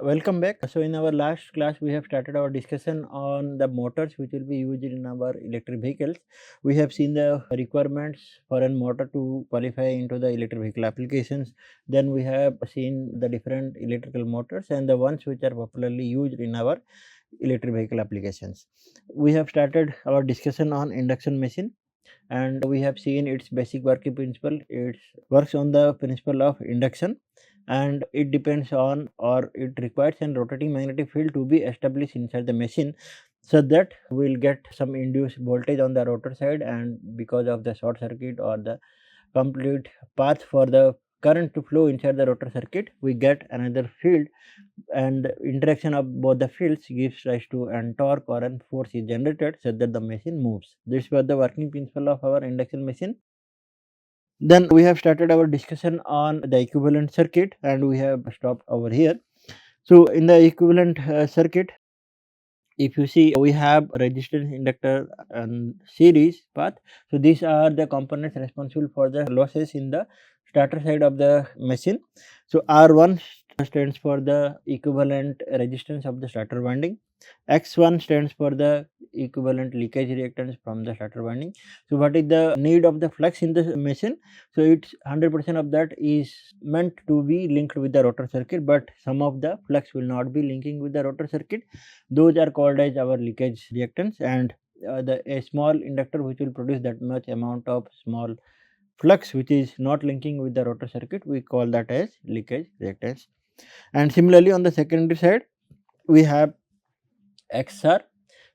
Welcome back. So, in our last class, we have started our discussion on the motors which will be used in our electric vehicles. We have seen the requirements for a motor to qualify into the electric vehicle applications. Then we have seen the different electrical motors and the ones which are popularly used in our electric vehicle applications. We have started our discussion on induction machine, and we have seen its basic working principle. It works on the principle of induction, and it depends on, or it requires a rotating magnetic field to be established inside the machine, so that we will get some induced voltage on the rotor side, and because of the short circuit or the complete path for the current to flow inside the rotor circuit, we get another field, and interaction of both the fields gives rise to an torque or an force is generated so that the machine moves. This was the working principle of our induction machine. Then we have started our discussion on the equivalent circuit, and we have stopped over here. So, in the equivalent circuit, if you see, we have resistance, inductor and series path. So, these are the components responsible for the losses in the starter side of the machine. So, R1 stands for the equivalent resistance of the starter winding, X1 stands for the equivalent leakage reactance from the starter winding. So, what is the need of the flux in the machine? So, it's 100% of that is meant to be linked with the rotor circuit, but some of the flux will not be linking with the rotor circuit. Those are called as our leakage reactance, and a small inductor which will produce that much amount of small flux which is not linking with the rotor circuit, we call that as leakage reactance. And similarly, on the secondary side, we have XR,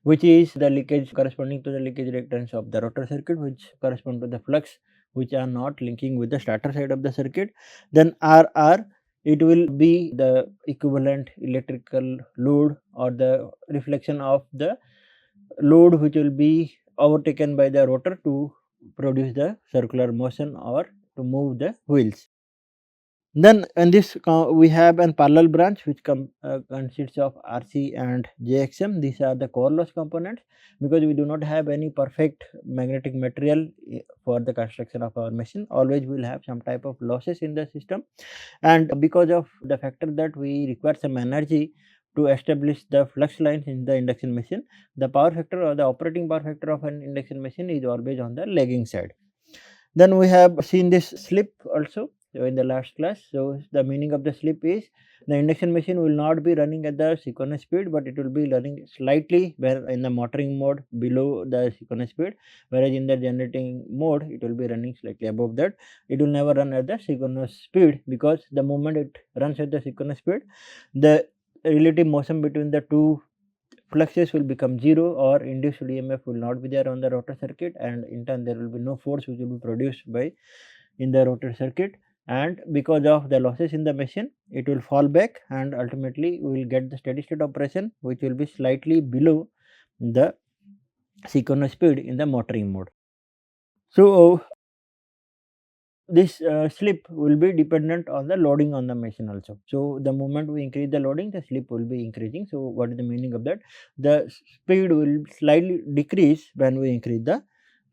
which is the leakage corresponding to the leakage reactance of the rotor circuit, which correspond to the flux which are not linking with the starter side of the circuit. Then RR, it will be the equivalent electrical load or the reflection of the load which will be overtaken by the rotor to produce the circular motion or to move the wheels. Then in this we have an parallel branch which consists of RC and JXM. These are the core loss components, because we do not have any perfect magnetic material for the construction of our machine. Always we will have some type of losses in the system, and because of the factor that we require some energy to establish the flux lines in the induction machine, the power factor or the operating power factor of an induction machine is always on the lagging side. Then we have seen this slip also in the last class. So, the meaning of the slip is the induction machine will not be running at the synchronous speed, but it will be running slightly where in the motoring mode below the synchronous speed, whereas in the generating mode it will be running slightly above that. It will never run at the synchronous speed, because the moment it runs at the synchronous speed, the relative motion between the two fluxes will become 0, or induced EMF will not be there on the rotor circuit, and in turn there will be no force which will be produced by in the rotor circuit, and because of the losses in the machine, it will fall back, and ultimately we will get the steady state operation which will be slightly below the synchronous speed in the motoring mode. So, this slip will be dependent on the loading on the machine also. So, the moment we increase the loading, the slip will be increasing. So, what is the meaning of that? The speed will slightly decrease when we increase the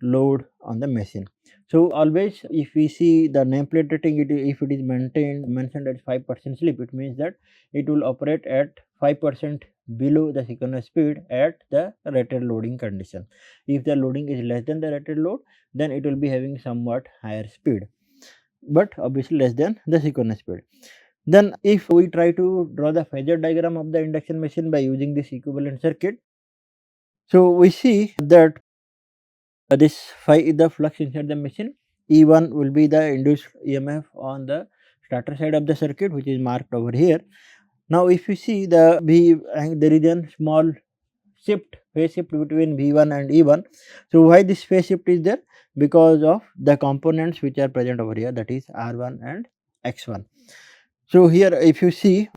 load on the machine. So, always if we see the nameplate rating, if it is mentioned at 5% slip, it means that it will operate at 5% below the synchronous speed at the rated loading condition. If the loading is less than the rated load, then it will be having somewhat higher speed, but obviously less than the synchronous speed. Then if we try to draw the Phasor diagram of the induction machine by using this equivalent circuit, so we see that this phi is the flux inside the machine, E1 will be the induced EMF on the starter side of the circuit, which is marked over here. Now if you see the there is a small phase shift between V1 and E1. So, why this phase shift is there? Because of the components which are present over here, that is R1 and X1. So, here if you see,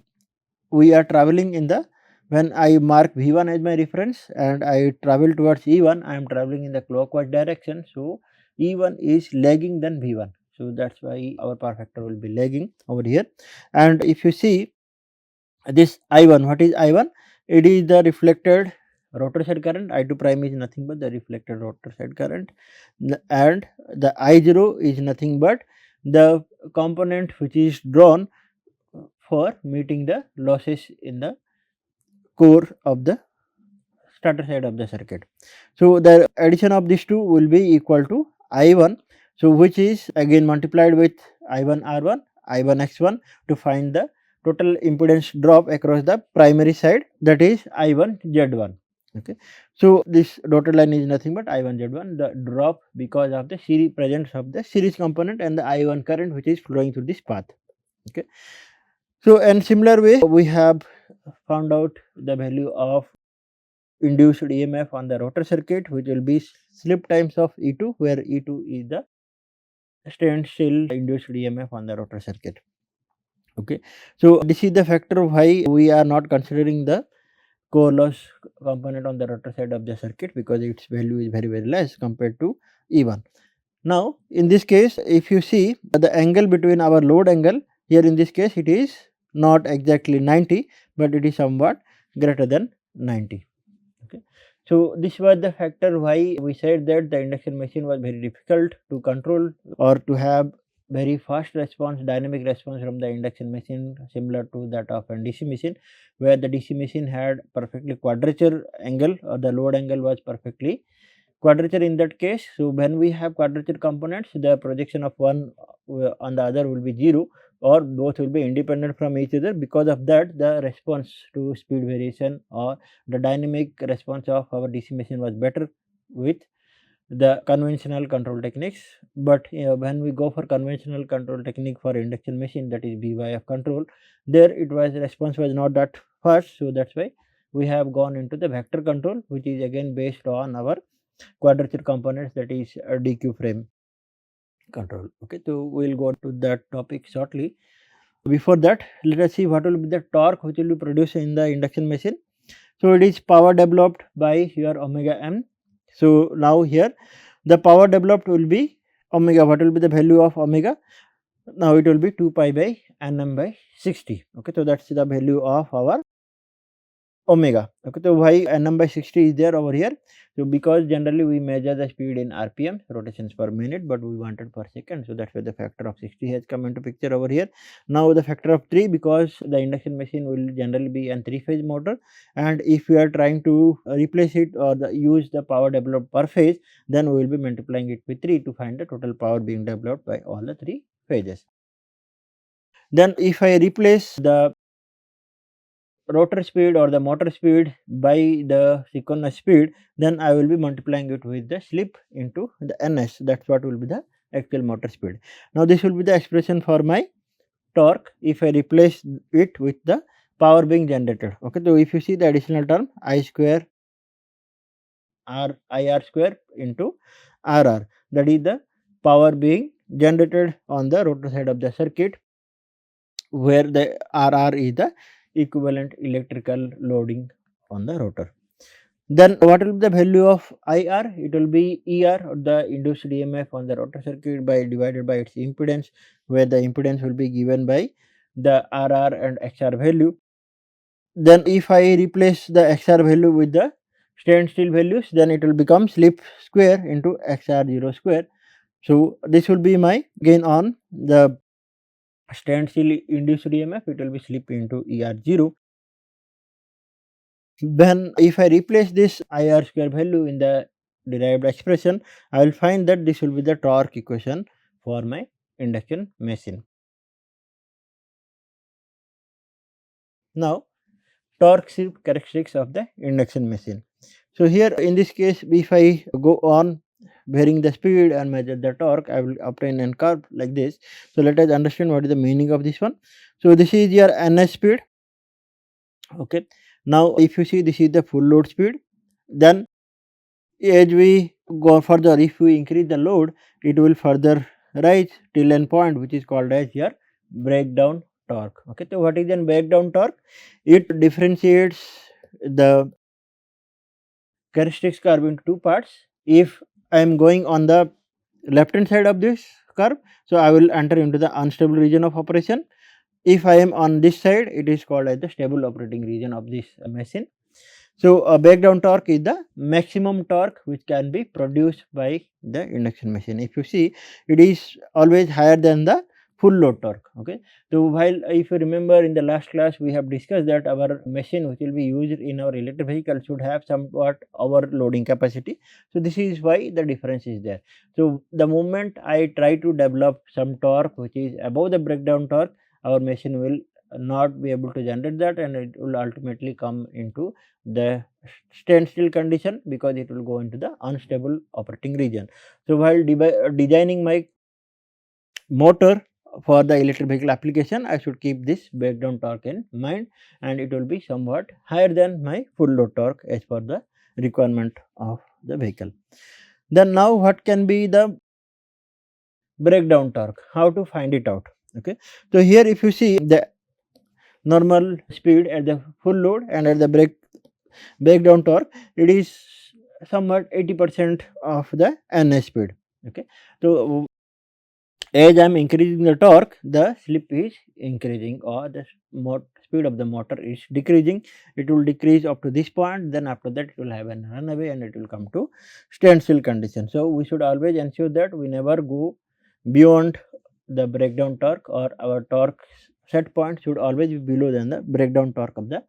we are traveling in the, when I mark V1 as my reference and I travel towards E1, I am traveling in the clockwise direction. So, E1 is lagging than V1. So, that is why our power factor will be lagging over here. And if you see this I1, what is I1? It is the reflected rotor side current. I2 prime is nothing but the reflected rotor side current, and the I0 is nothing but the component which is drawn for meeting the losses in the core of the starter side of the circuit. So, the addition of these two will be equal to I1. So, which is again multiplied with I1 R1, I1 X1 to find the total impedance drop across the primary side, that is I1 Z1. Okay. So, this dotted line is nothing but I1 Z1, the drop because of the series presence of the series component and the I1 current which is flowing through this path. Okay. So, and similar way we have found out the value of induced EMF on the rotor circuit, which will be slip times of E2, where E2 is the standstill induced EMF on the rotor circuit. Okay. So, this is the factor why we are not considering the core loss component on the rotor side of the circuit, because its value is very less compared to E1. Now, in this case, if you see the angle between our load angle, here in this case it is not exactly 90, but it is somewhat greater than 90. Okay. So, this was the factor why we said that the induction machine was very difficult to control or to have very fast response, dynamic response from the induction machine, similar to that of a DC machine, where the DC machine had perfectly quadrature angle, or the load angle was perfectly quadrature in that case. So, when we have quadrature components, the projection of one on the other will be 0, or both will be independent from each other. Because of that, the response to speed variation or the dynamic response of our DC machine was better with the conventional control techniques. But when we go for conventional control technique for induction machine, that is VVVF control, there it was response was not that fast. So, that is why we have gone into the vector control, which is again based on our quadrature components, that is DQ frame control. Okay. So, we will go to that topic shortly. Before that, let us see what will be the torque which will be produced in the induction machine. So, it is power developed by your omega m. So, now here the power developed will be omega. What will be the value of omega? Now, it will be 2 pi by Nm by 60. Okay. So, that is the value of our omega. Okay. So, why Nm by 60 is there over here? So, because generally we measure the speed in RPM, rotations per minute, but we wanted per second. So, that is why the factor of 60 has come into picture over here. Now, the factor of 3, because the induction machine will generally be a 3-phase motor, and if we are trying to replace it or use the power developed per phase, then we will be multiplying it with 3 to find the total power being developed by all the 3 phases. Then, if I replace the rotor speed or the motor speed by the synchronous speed, then I will be multiplying it with the slip into the ns, that is what will be the actual motor speed. Now, this will be the expression for my torque if I replace it with the power being generated. Okay. So, if you see the additional term I square r IR square into RR, that is the power being generated on the rotor side of the circuit, where the RR is the equivalent electrical loading on the rotor. Then what will be the value of IR? It will be ER, or the induced EMF on the rotor circuit, by divided by its impedance, where the impedance will be given by the RR and XR value. Then if I replace the XR value with the standstill values, then it will become slip square into XR0 square. So, this will be my gain on the standstill induced EMF, it will be slip into ER0. Then if I replace this IR square value in the derived expression, I will find that this will be the torque equation for my induction machine. Now, torque slip characteristics of the induction machine. So, here in this case, if I go on varying the speed and measure the torque, I will obtain a curve like this. So, let us understand what is the meaning of this one. So, this is your ns speed. Okay. Now, if you see, this is the full load speed, then as we go further, if we increase the load, it will further rise till an point which is called as your breakdown torque. Okay. So, what is an breakdown torque? It differentiates the characteristics curve into two parts. If I am going on the left hand side of this curve, so I will enter into the unstable region of operation. If I am on this side, it is called as the stable operating region of this machine. So, a breakdown torque is the maximum torque which can be produced by the induction machine. If you see, it is always higher than the full load torque. Okay. So, while if you remember in the last class we have discussed that our machine which will be used in our electric vehicle should have somewhat overloading capacity. So, this is why the difference is there. So, the moment I try to develop some torque which is above the breakdown torque, our machine will not be able to generate that, and it will ultimately come into the standstill condition because it will go into the unstable operating region. So, while designing my motor for the electric vehicle application, I should keep this breakdown torque in mind, and it will be somewhat higher than my full load torque as per the requirement of the vehicle. Then now what can be the breakdown torque? How to find it out? Okay. So, here if you see the normal speed at the full load and at the breakdown torque, it is somewhat 80% of the NS speed. Okay. So, as I am increasing the torque, the slip is increasing, or the speed of the motor is decreasing. It will decrease up to this point, then after that it will have a runaway and it will come to standstill condition. So, we should always ensure that we never go beyond the breakdown torque, or our torque set point should always be below than the breakdown torque of the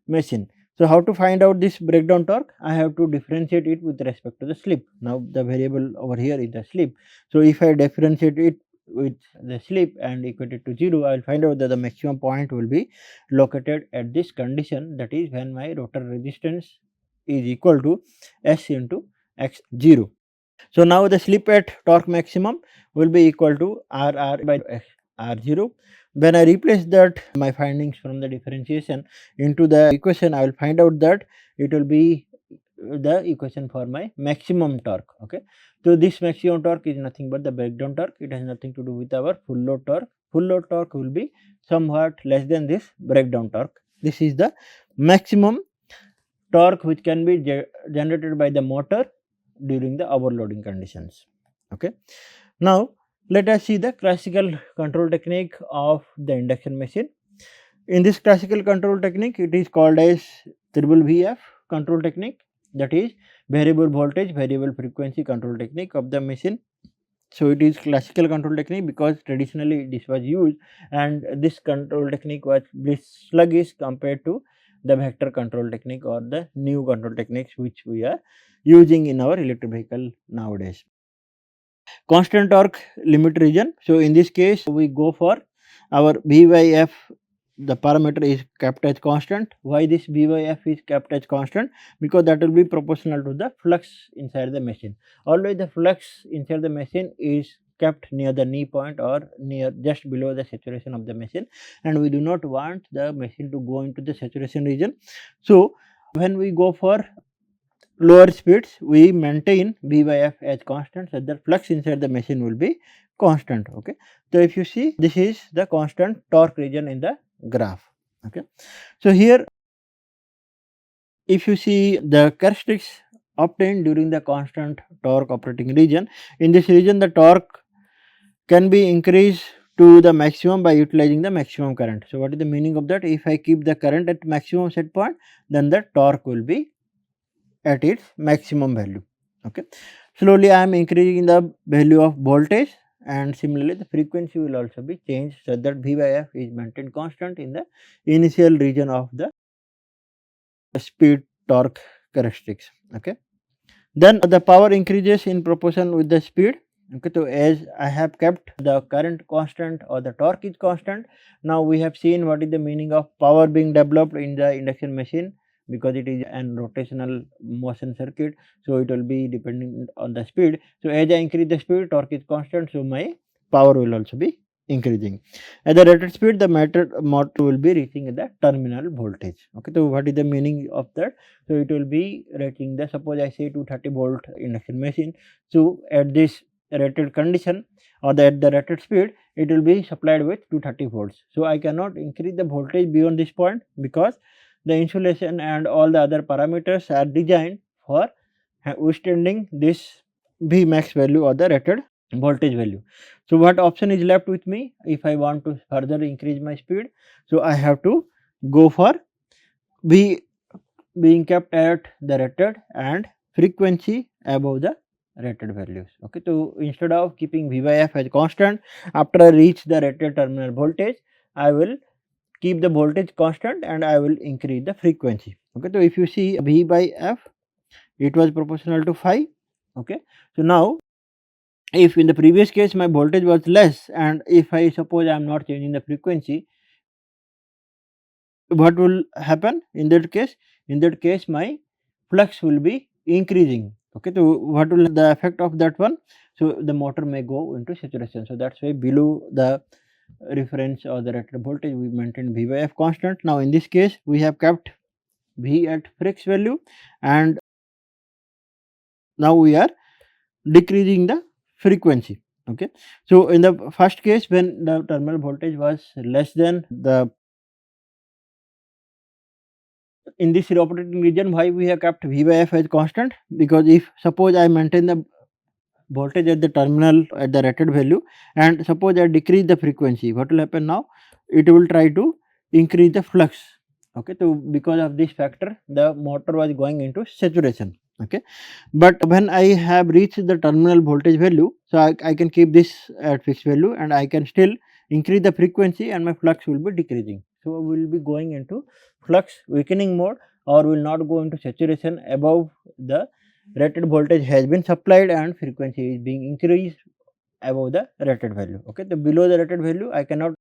machine. So, how to find out this breakdown torque? I have to differentiate it with respect to the slip. Now, the variable over here is the slip. So, if I differentiate it with the slip and equate it to 0, I will find out that the maximum point will be located at this condition, that is when my rotor resistance is equal to S into X 0. So, now the slip at torque maximum will be equal to R by X R 0. When I replace that my findings from the differentiation into the equation, I will find out that it will be the equation for my maximum torque. Okay. So, this maximum torque is nothing but the breakdown torque. It has nothing to do with our full load torque. Full load torque will be somewhat less than this breakdown torque. This is the maximum torque which can be generated by the motor during the overloading conditions. Okay. Now, let us see the classical control technique of the induction machine. In this classical control technique, it is called as VVVF control technique, that is variable voltage, variable frequency control technique of the machine. So, it is classical control technique because traditionally this was used, and this control technique was sluggish compared to the vector control technique or the new control techniques which we are using in our electric vehicle nowadays. Constant torque limit region. So, in this case we go for our VVF, the parameter is kept as constant. Why this VVF is kept as constant? Because that will be proportional to the flux inside the machine. Always the flux inside the machine is kept near the knee point or near just below the saturation of the machine, and we do not want the machine to go into the saturation region. So, when we go for lower speeds, we maintain VYF as constant, so that flux inside the machine will be constant. Okay. So, if you see, this is the constant torque region in the graph. Okay. So, here if you see the characteristics obtained during the constant torque operating region, in this region the torque can be increased to the maximum by utilizing the maximum current. So, what is the meaning of that? If I keep the current at maximum set point, then the torque will be at its maximum value. Okay. Slowly I am increasing the value of voltage, and similarly the frequency will also be changed, so that VYF is maintained constant in the initial region of the speed torque characteristics. Okay. Then the power increases in proportion with the speed. Okay. So, as I have kept the current constant or the torque is constant, now we have seen what is the meaning of power being developed in the induction machine, because it is an rotational motion circuit. So, it will be depending on the speed. So, as I increase the speed, torque is constant, so my power will also be increasing. At the rated speed, the motor will be reaching the terminal voltage. Okay. So, what is the meaning of that? So, it will be reaching the, suppose I say 230 volt induction machine. So, at this rated condition or at the rated speed, it will be supplied with 230 volts. So, I cannot increase the voltage beyond this point, because the insulation and all the other parameters are designed for withstanding this V max value or the rated voltage value. So, what option is left with me if I want to further increase my speed? So, I have to go for V being kept at the rated and frequency above the rated values. Okay, so instead of keeping VVF as constant, after I reach the rated terminal voltage, I will keep the voltage constant and I will increase the frequency. Okay, so if you see V by F, it was proportional to phi. Okay, so now if in the previous case my voltage was less and if I suppose I am not changing the frequency, what will happen in that case? In that case my flux will be increasing. Okay, so what will the effect of that one? So the motor may go into saturation. So that's why below the reference or the rated voltage we maintain V by F constant. Now in this case we have kept V at fixed value and now we are decreasing the frequency. Okay, so in the first case when the terminal voltage was less than the, in this operating region, why we have kept V by F as constant? Because if suppose I maintain the voltage at the terminal at the rated value and suppose I decrease the frequency, what will happen now? It will try to increase the flux. Okay, so because of this factor the motor was going into saturation. Okay, but when I have reached the terminal voltage value, so I can keep this at fixed value and I can still increase the frequency and my flux will be decreasing. So we will be going into flux weakening mode or will not go into saturation above the rated voltage has been supplied and frequency is being increased above the rated value. Okay, the below the rated value I cannot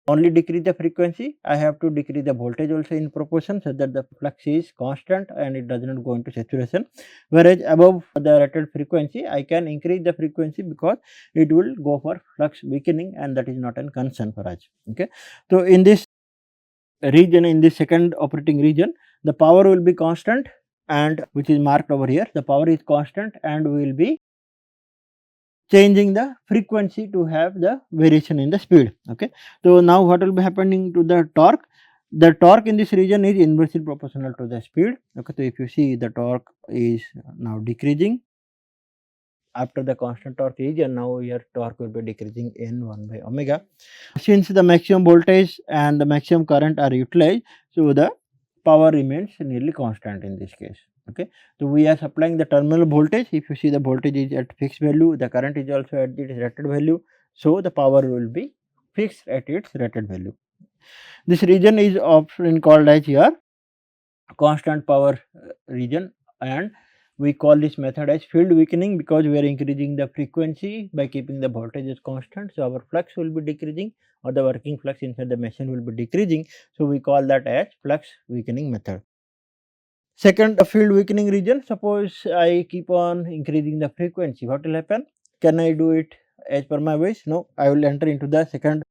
only decrease the frequency, I have to decrease the voltage also in proportion so that the flux is constant and it does not go into saturation. Whereas above the rated frequency, I can increase the frequency because it will go for flux weakening and that is not a concern for us. Okay, so in this region, in this second operating region, the power will be constant and which is marked over here, the power is constant and we will be changing the frequency to have the variation in the speed. Okay, so now what will be happening to the torque? The torque in this region is inversely proportional to the speed. Okay, so if you see the torque is now decreasing after the constant torque region, now your torque will be decreasing in 1 by omega. Since the maximum voltage and the maximum current are utilized, so the power remains nearly constant in this case. Okay, so we are supplying the terminal voltage. If you see the voltage is at fixed value, the current is also at its rated value, so the power will be fixed at its rated value. This region is often called as your constant power region and we call this method as field weakening because we are increasing the frequency by keeping the voltage as constant. So our flux will be decreasing or the working flux inside the machine will be decreasing. So we call that as flux weakening method. Second, a field weakening region, suppose I keep on increasing the frequency, what will happen? Can I do it as per my wish? No, I will enter into the second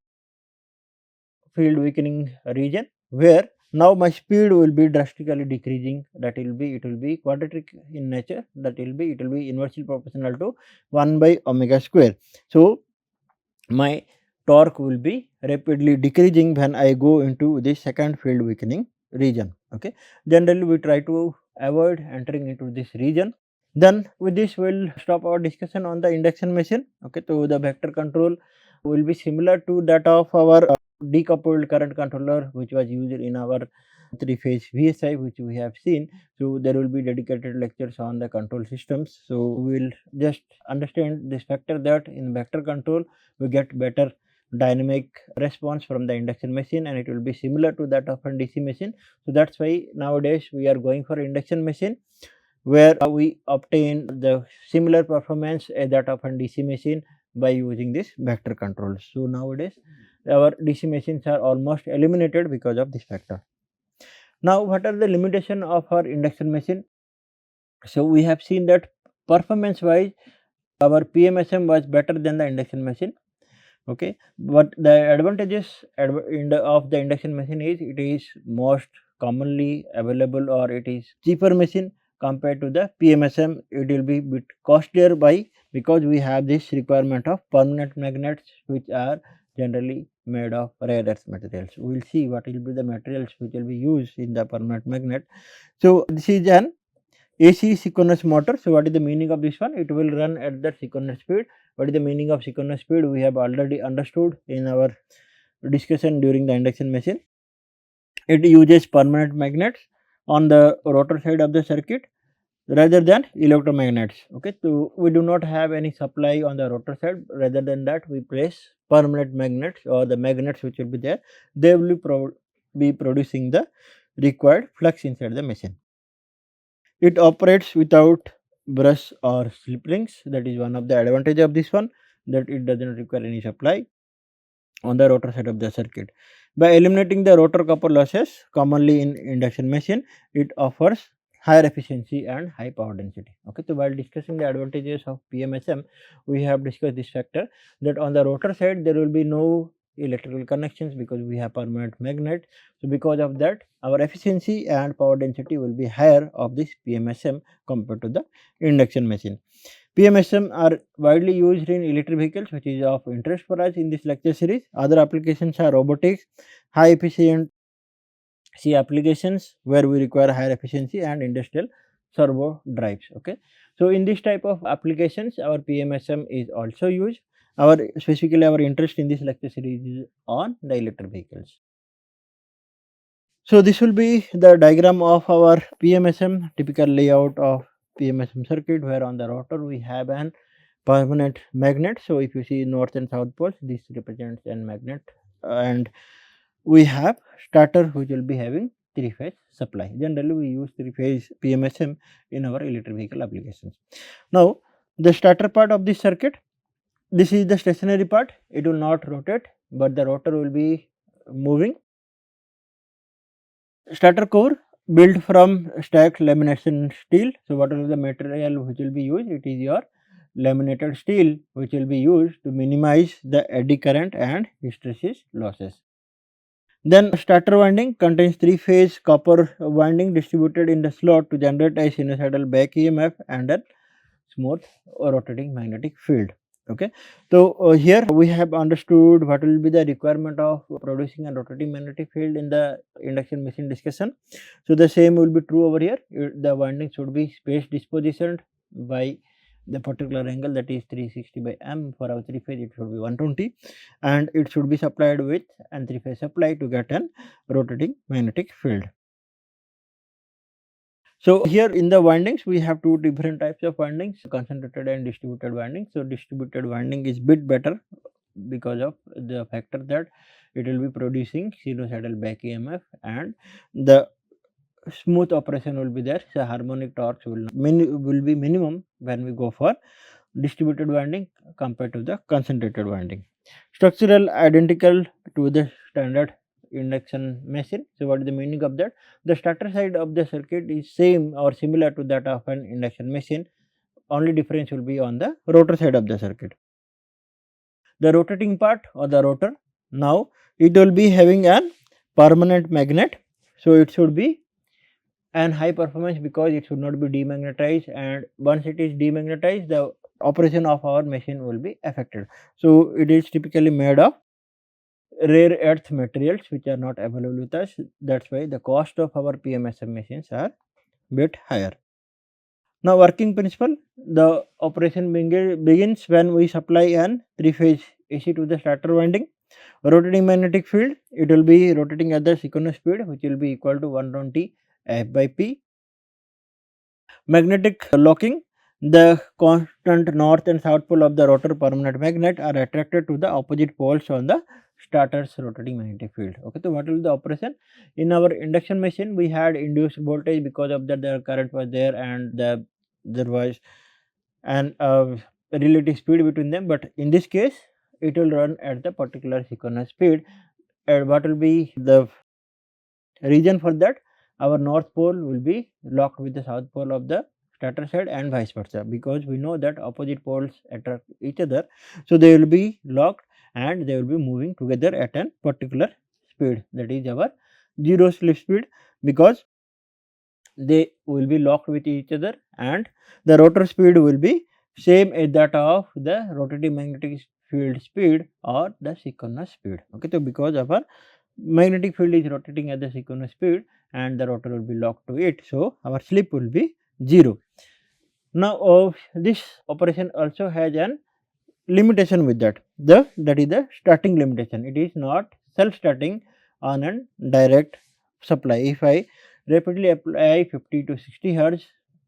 field weakening region where now my speed will be drastically decreasing, that will be, it will be quadratic in nature, that will be, it will be inversely proportional to 1 by omega square. So my torque will be rapidly decreasing when I go into the second field weakening region. Okay, generally we try to avoid entering into this region. Then with this we will stop our discussion on the induction machine. Okay, so the vector control will be similar to that of our decoupled current controller which was used in our 3-phase VSI which we have seen. So there will be dedicated lectures on the control systems. So we will just understand this factor that in vector control we get better dynamic response from the induction machine and it will be similar to that of a DC machine. So that's why nowadays we are going for induction machine where we obtain the similar performance as that of a DC machine by using this vector control. So nowadays our DC machines are almost eliminated because of this factor. Now what are the limitation of our induction machine? So we have seen that performance wise our PMSM was better than the induction machine. Okay, but the advantages of the induction machine is it is most commonly available or it is cheaper machine compared to the PMSM. It will be bit costlier by because we have this requirement of permanent magnets which are generally made of rare earth materials. We will see what will be the materials which will be used in the permanent magnet. So this is an AC synchronous motor. So what is the meaning of this one? It will run at the synchronous speed. What is the meaning of synchronous speed? We have already understood in our discussion during the induction machine. It uses permanent magnets on the rotor side of the circuit rather than electromagnets. Okay, so we do not have any supply on the rotor side. Rather than that, we place permanent magnets, or the magnets which will be there, they will be producing the required flux inside the machine. It operates without brush or slip rings. That is one of the advantage of this one, that it does not require any supply on the rotor side of the circuit. By eliminating the rotor copper losses commonly in induction machine, it offers higher efficiency and high power density. Okay, so while discussing the advantages of PMSM, we have discussed this factor, that on the rotor side there will be no electrical connections because we have permanent magnet. So because of that, our efficiency and power density will be higher of this PMSM compared to the induction machine. PMSM are widely used in electric vehicles, which is of interest for us in this lecture series. Other applications are robotics, high efficiency applications where we require higher efficiency, and industrial servo drives. Okay. So, in this type of applications, our PMSM is also used. Specifically our interest in this lecture series is on the electric vehicles. So, this will be the diagram of our PMSM, typical layout of PMSM circuit, where on the rotor we have an permanent magnet. So, if you see north and south poles, this represents an magnet, and we have starter which will be having 3-phase supply. Generally, we use 3-phase PMSM in our electric vehicle applications. Now, the starter part of this circuit, this is the stationary part, it will not rotate, but the rotor will be moving. Starter core built from stacked lamination steel. So, what is the material which will be used? It is your laminated steel which will be used to minimize the eddy current and hysteresis losses. Then starter winding contains 3-phase copper winding distributed in the slot to generate a sinusoidal back EMF and a smooth rotating magnetic field. Okay. So, here we have understood what will be the requirement of producing a rotating magnetic field in the induction machine discussion. So, the same will be true over here. The winding should be space dispositioned by the particular angle, that is 360 by m. For our 3-phase it should be 120, and it should be supplied with an 3-phase supply to get an rotating magnetic field. So, here in the windings we have two different types of windings, concentrated and distributed windings. So, distributed winding is bit better because of the factor that it will be producing sinusoidal back EMF, and the smooth operation will be there. So, harmonic torques will be minimum when we go for distributed winding compared to the concentrated winding. Structural identical to the standard induction machine. So, what is the meaning of that? The starter side of the circuit is same or similar to that of an induction machine, only difference will be on the rotor side of the circuit. The rotating part or the rotor, now it will be having an permanent magnet. So, it should be an high performance because it should not be demagnetized, and once it is demagnetized, the operation of our machine will be affected. So, it is typically made of rare earth materials which are not available with us. That is why the cost of our PMSM machines are bit higher. Now, working principle, the operation begins when we supply an 3-phase AC to the starter winding. Rotating magnetic field, it will be rotating at the synchronous speed which will be equal to 120 F by P. Magnetic locking, the constant north and south pole of the rotor permanent magnet are attracted to the opposite poles on the starter's rotating magnetic field. Okay, so what will be the operation? In our induction machine, we had induced voltage, because of that the current was there, and there was an relative speed between them, but in this case it will run at the particular synchronous speed. And what will be the reason for that? Our north pole will be locked with the south pole of the starter side and vice versa, because we know that opposite poles attract each other. So, they will be locked and they will be moving together at a particular speed, that is our zero slip speed, because they will be locked with each other, and the rotor speed will be same as that of the rotating magnetic field speed or the synchronous speed. Okay, so because our magnetic field is rotating at the synchronous speed and the rotor will be locked to it, so our slip will be 0. Now, this operation also has an limitation with that, that is the starting limitation. It is not self starting on a direct supply. If I rapidly apply 50 to 60 hertz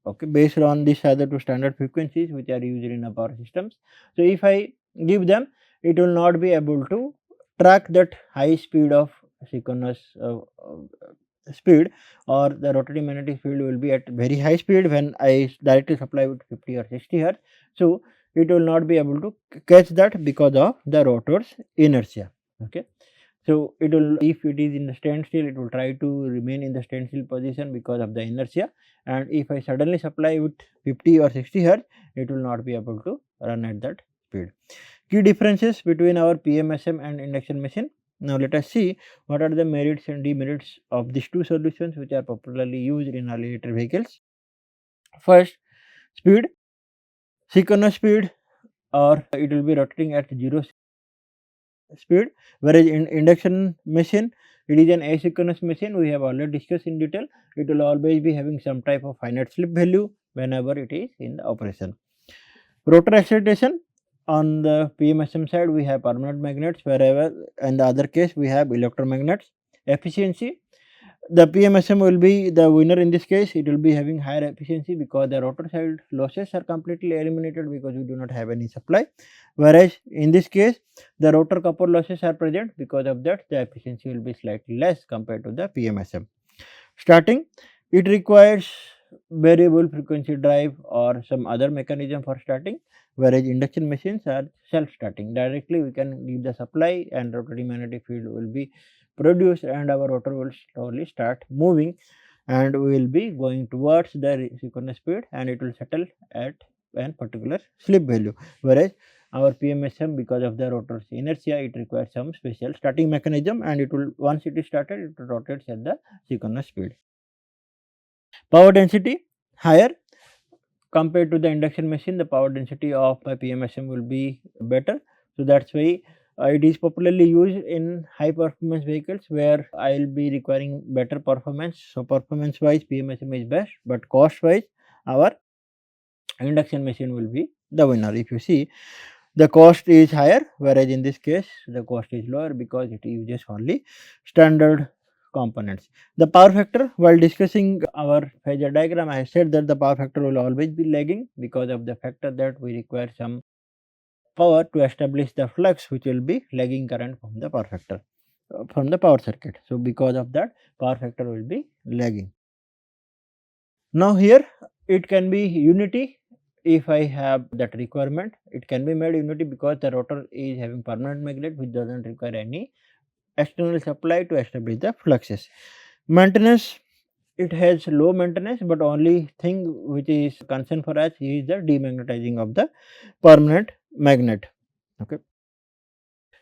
okay, based on these are the two standard frequencies which are used in a power systems. So, if I give them, it will not be able to track that high speed of synchronous speed, or the rotating magnetic field will be at very high speed when I directly supply with 50 or 60 hertz. So, it will not be able to catch that because of the rotor's inertia. Okay. So, it will, if it is in the standstill, it will try to remain in the standstill position because of the inertia, and if I suddenly supply with 50 or 60 hertz, it will not be able to run at that speed. Key differences between our PMSM and induction machine. Now, let us see what are the merits and demerits of these two solutions which are popularly used in early electric vehicles. First, speed, synchronous speed, or it will be rotating at 0 speed, whereas in induction machine, it is an asynchronous machine. We have already discussed in detail. It will always be having some type of finite slip value whenever it is in the operation. Rotor excitation, on the PMSM side we have permanent magnets, wherever in the other case we have electromagnets. Efficiency, the PMSM will be the winner in this case. It will be having higher efficiency because the rotor side losses are completely eliminated because we do not have any supply, whereas in this case the rotor copper losses are present. Because of that, the efficiency will be slightly less compared to the PMSM. Starting, it requires variable frequency drive or some other mechanism for starting, whereas induction machines are self starting. Directly we can give the supply and rotating magnetic field will be produced and our rotor will slowly start moving, and we will be going towards the synchronous speed, and it will settle at a particular slip value, whereas our PMSM, because of the rotor's inertia, it requires some special starting mechanism, and it will, once it is started, it rotates at the synchronous speed. Power density higher compared to the induction machine. The power density of my PMSM will be better. So, that is why it is popularly used in high performance vehicles where I will be requiring better performance. So, performance wise PMSM is best, but cost wise our induction machine will be the winner. If you see, the cost is higher, whereas in this case the cost is lower because it uses only standard components. The power factor, while discussing our phasor diagram, I said that the power factor will always be lagging because of the factor that we require some power to establish the flux, which will be lagging current from the power factor, from the power circuit. So, because of that, power factor will be lagging. Now, here it can be unity. If I have that requirement, it can be made unity because the rotor is having permanent magnet which does not require any external supply to establish the fluxes. Maintenance, it has low maintenance, but only thing which is concern for us is the demagnetizing of the permanent magnet. Okay.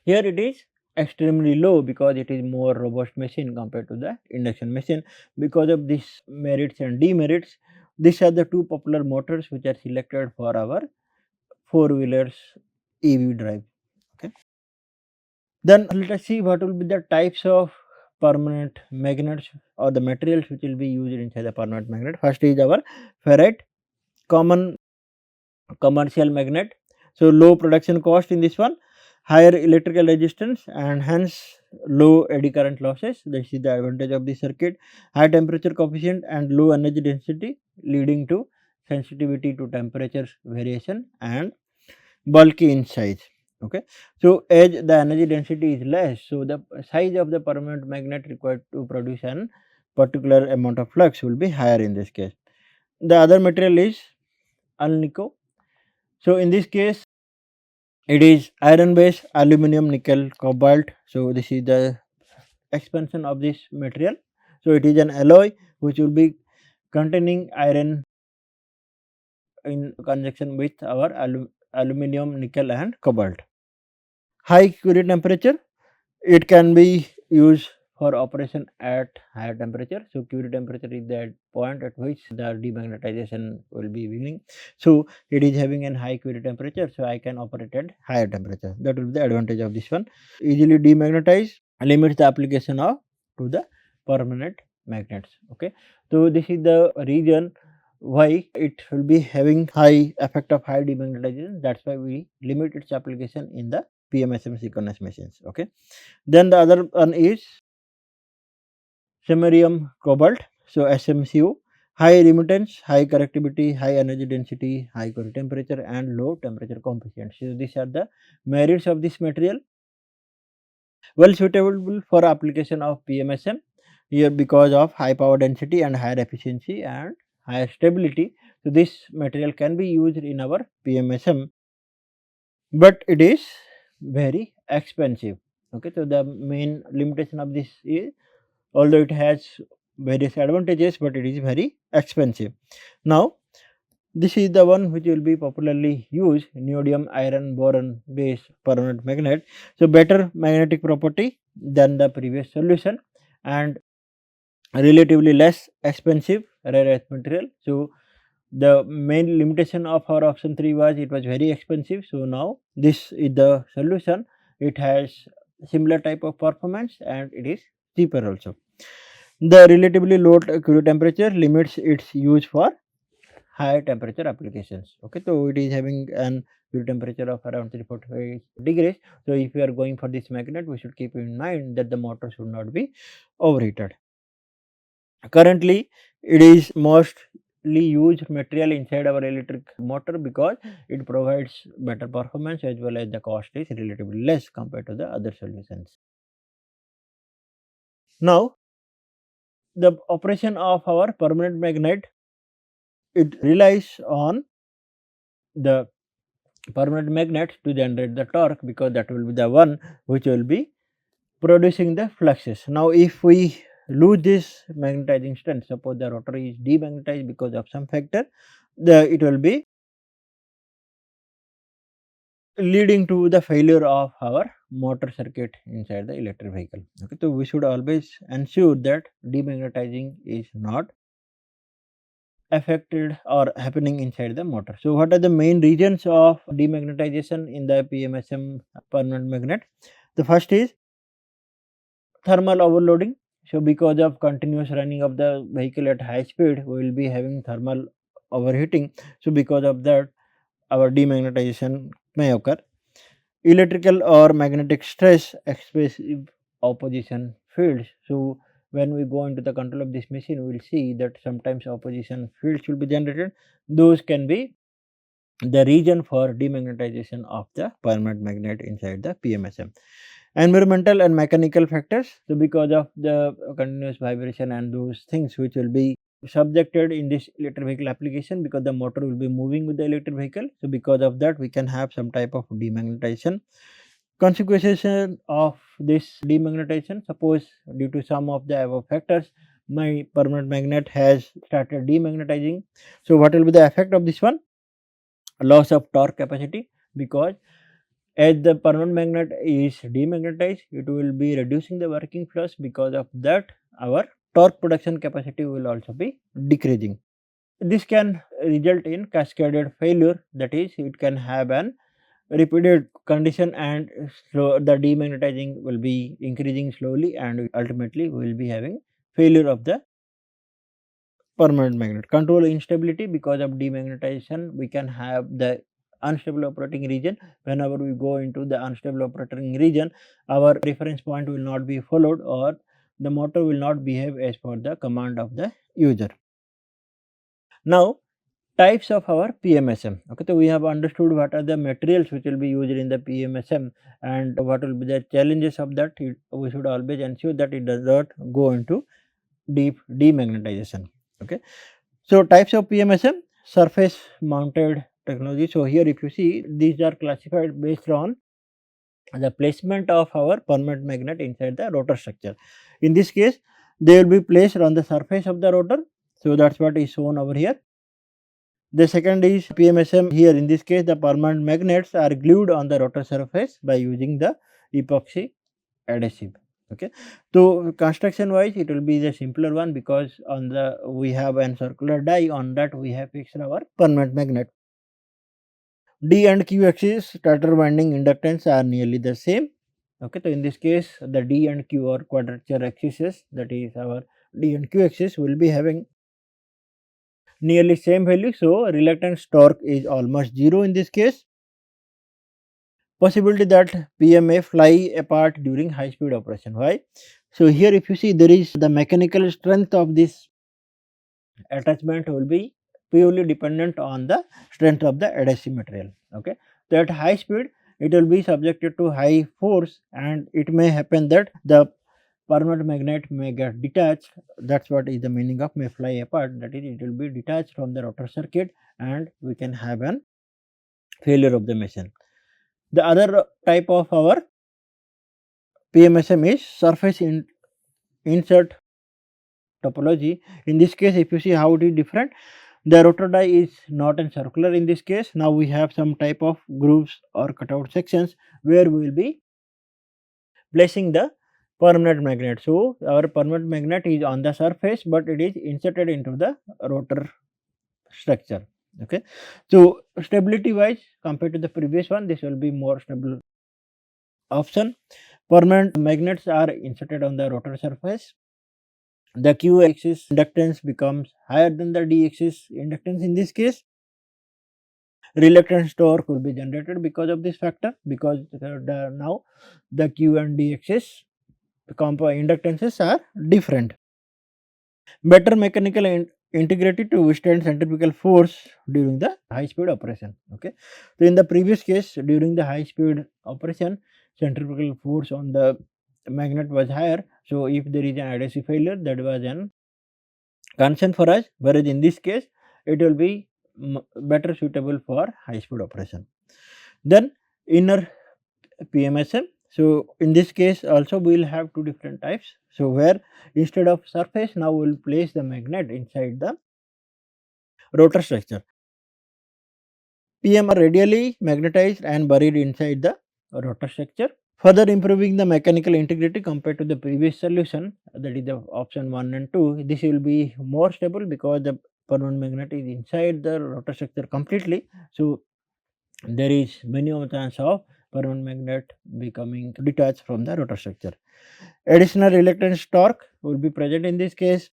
Here it is extremely low because it is more robust machine compared to the induction machine. Because of these merits and demerits, these are the two popular motors which are selected for our four wheelers EV drive. Okay. Then let us see what will be the types of permanent magnets or the materials which will be used inside the permanent magnet. First is our ferrite, common commercial magnet. So, low production cost in this one, higher electrical resistance and hence low eddy current losses. This is the advantage of the circuit. High temperature coefficient and low energy density, leading to sensitivity to temperature variation and bulky in size. Okay. So, as the energy density is less, so the size of the permanent magnet required to produce an particular amount of flux will be higher in this case. The other material is Alnico. So, in this case it is iron based aluminum nickel cobalt. So, this is the expansion of this material. So, it is an alloy which will be containing iron in conjunction with our aluminum, nickel and cobalt. High curie temperature, it can be used for operation at higher temperature. So, curie temperature is that point at which the demagnetization will be beginning. So, it is having an high curie temperature. So, I can operate at higher temperature. That will be the advantage of this one. Easily demagnetize, limits the application of to the permanent magnets. Okay. So, this is the reason why it will be having high effect of high demagnetization. That is why we limit its application in the PMSM synchronous machines. Okay. Then the other one is Samarium-Cobalt. So, SMCO. high reluctance, high conductivity, high energy density, high core temperature and low temperature coefficient. So, these are the merits of this material. Well suitable for application of PMSM here because of high power density and higher efficiency and higher stability. So, this material can be used in our PMSM, but it is very expensive. Okay, so the main limitation of this is, although it has various advantages, but it is very expensive. Now, this is the one which will be popularly used, Neodymium-Iron-Boron based permanent magnet. So, better magnetic property than the previous solution and relatively less expensive rare earth material. So, the main limitation of our option 3 was it was very expensive. So, now this is the solution. It has similar type of performance and it is cheaper also. The relatively low Curie temperature limits its use for high temperature applications. Okay, so it is having an Curie temperature of around 345 degrees. So, if we are going for this magnet, we should keep in mind that the motor should not be overheated. Currently, it is mostly used material inside our electric motor because it provides better performance as well as the cost is relatively less compared to the other solutions. Now, the operation of our permanent magnet, it relies on the permanent magnet to generate the torque because that will be the one which will be producing the fluxes. Now, if we lose this magnetizing strength, suppose the rotor is demagnetized because of some factor, it will be leading to the failure of our motor circuit inside the electric vehicle. Okay, so we should always ensure that demagnetizing is not affected or happening inside the motor. So, what are the main regions of demagnetization in the PMSM permanent magnet? The first is thermal overloading. So, because of continuous running of the vehicle at high speed, we will be having thermal overheating. So, because of that, our demagnetization may occur. Electrical or magnetic stress expressive opposition fields. So, when we go into the control of this machine, we will see that sometimes opposition fields will be generated. Those can be the region for demagnetization of the permanent magnet inside the PMSM. Environmental and mechanical factors. So, because of the continuous vibration and those things which will be subjected in this electric vehicle application, because the motor will be moving with the electric vehicle. So, because of that we can have some type of demagnetization. Consequences of this demagnetization, suppose due to some of the above factors my permanent magnet has started demagnetizing. So, what will be the effect of this one? Loss of torque capacity, because as the permanent magnet is demagnetized, it will be reducing the working flux. Because of that, our torque production capacity will also be decreasing. This can result in cascaded failure, that is, it can have an repeated condition and the demagnetizing will be increasing slowly and ultimately we will be having failure of the permanent magnet. Control instability, because of demagnetization we can have the unstable operating region. Whenever we go into the unstable operating region, our reference point will not be followed or the motor will not behave as per the command of the user. Now, types of our PMSM. Okay, so we have understood what are the materials which will be used in the PMSM and what will be the challenges of that. We should always ensure that it does not go into deep demagnetization. Okay. So, types of PMSM: surface mounted technology. So, here if you see, these are classified based on the placement of our permanent magnet inside the rotor structure. In this case, they will be placed on the surface of the rotor. So, that is what is shown over here. The second is PMSM. Here in this case, the permanent magnets are glued on the rotor surface by using the epoxy adhesive. Okay. So, construction wise it will be the simpler one, because on the we have an circular die, on that we have fixed our permanent magnet. D and Q axis stator winding inductance are nearly the same. Okay. So, in this case the D and Q or quadrature axes, that is our D and Q axis, will be having nearly same value. So, reluctance torque is almost 0 in this case. Possibility that PM may fly apart during high speed operation. Why? So, here if you see, there is the mechanical strength of this attachment will be purely dependent on the strength of the adhesive material. Okay. So, at high speed it will be subjected to high force, and it may happen that the permanent magnet may get detached. That is what is the meaning of may fly apart, that is, it will be detached from the rotor circuit and we can have an failure of the machine. The other type of our PMSM is surface insert topology. In this case, if you see how it is different, the rotor die is not in circular in this case. Now we have some type of grooves or cutout sections where we will be placing the permanent magnet. So, our permanent magnet is on the surface, but it is inserted into the rotor structure. Okay. So, stability wise compared to the previous one, this will be more stable option. Permanent magnets are inserted on the rotor surface. The Q axis inductance becomes higher than the D axis inductance. In this case, reluctance torque will be generated because of this factor, because now the Q and D axis inductances are different. Better mechanical integrity to withstand centrifugal force during the high speed operation. Okay. So, in the previous case, during the high speed operation, centrifugal force on the magnet was higher. So, if there is an adhesive failure, that was an concern for us, whereas in this case it will be better suitable for high speed operation. Then inner PMSM. So, in this case also we will have two different types. So, where instead of surface, now we will place the magnet inside the rotor structure. PM are radially magnetized and buried inside the rotor structure, further improving the mechanical integrity compared to the previous solution, that is the option 1 and 2. This will be more stable because the permanent magnet is inside the rotor structure completely. So, there is minimum chance of permanent magnet becoming detached from the rotor structure. Additional reluctance torque will be present in this case.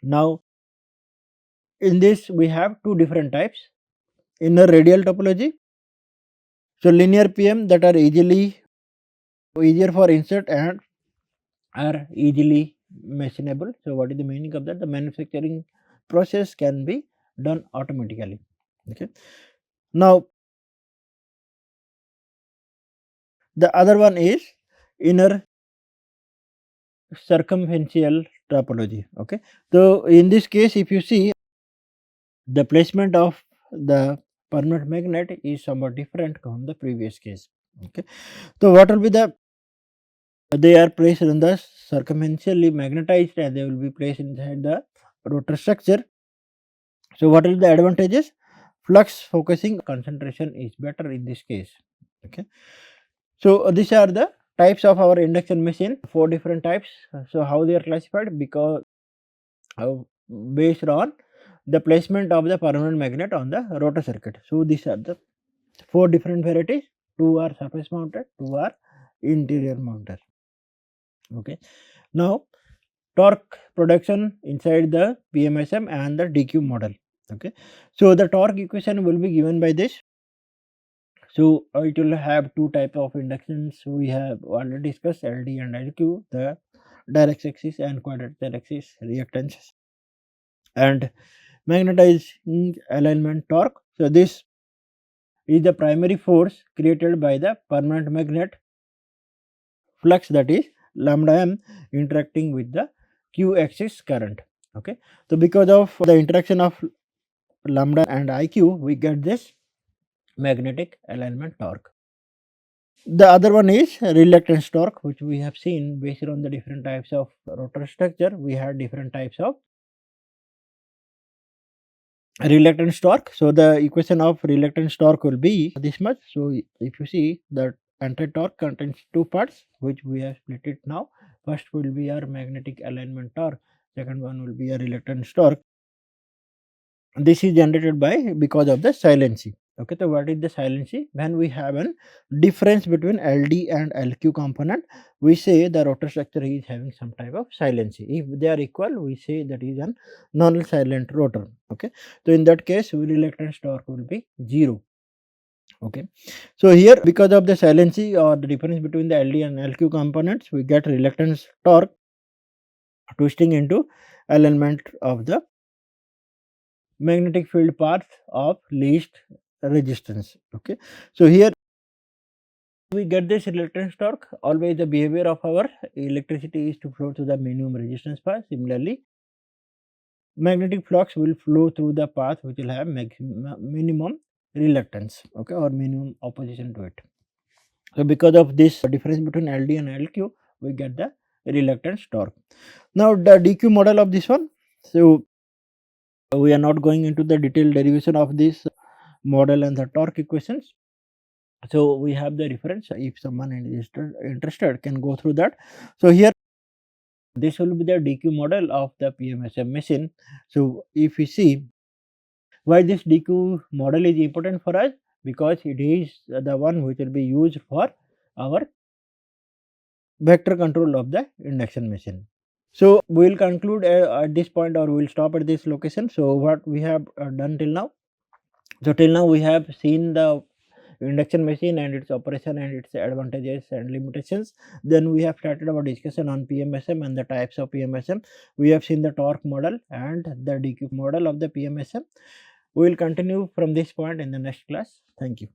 Now, in this we have two different types: inner radial topology. So, linear PM that are easier for insert and are easily machinable. So, what is the meaning of that? The manufacturing process can be done automatically. Okay. Now, the other one is inner circumferential topology. Okay. So, in this case, if you see, the placement of the permanent magnet is somewhat different from the previous case. Okay. So, what will be the, they are placed in the circumferentially magnetized and they will be placed inside the rotor structure. So, what are the advantages? Flux focusing concentration is better in this case. Okay. So, these are the types of our induction machine, 4 different types. So, how they are classified? Because based on the placement of the permanent magnet on the rotor circuit. So, these are the 4 different varieties. 2 are surface mounted, 2 are interior mounted. Okay. Now, torque production inside the PMSM and the DQ model. Okay. So, the torque equation will be given by this. So, it will have two type of inductions. We have already discussed LD and LQ, the direct axis and quadrature axis reactances, and magnetizing alignment torque. So, this is the primary force created by the permanent magnet flux, that is lambda m interacting with the q axis current. Okay. So, because of the interaction of lambda and IQ, we get this magnetic alignment torque. The other one is reluctance torque, which we have seen based on the different types of rotor structure. We had different types of reluctance torque. So, the equation of reluctance torque will be this much. So, if you see that anti-torque contains two parts, which we have split it now. First will be our magnetic alignment torque, second one will be a reluctance torque. This is generated by because of the silency. Okay, so what is the silency? When we have a difference between LD and LQ component, we say the rotor structure is having some type of silency. If they are equal, we say that is a non-silent rotor. Okay, so in that case, reluctance torque will be 0. Okay, so here because of the silency or the difference between the LD and LQ components, we get reluctance torque twisting into alignment of the magnetic field path of least resistance. Okay. So, here we get this reluctance torque. Always the behavior of our electricity is to flow through the minimum resistance path. Similarly, magnetic flux will flow through the path which will have minimum reluctance, okay, or minimum opposition to it. So, because of this difference between LD and LQ, we get the reluctance torque. Now, the DQ model of this one. So, we are not going into the detailed derivation of this model and the torque equations. So, we have the reference. If someone is interested can go through that. So, here this will be the DQ model of the PMSM machine. So, if we see why this DQ model is important for us, because it is the one which will be used for our vector control of the induction machine. So, we will conclude at this point, or we will stop at this location. So, what we have done till now? So, till now we have seen the induction machine and its operation and its advantages and limitations. Then we have started our discussion on PMSM and the types of PMSM. We have seen the torque model and the DQ model of the PMSM. We will continue from this point in the next class. Thank you.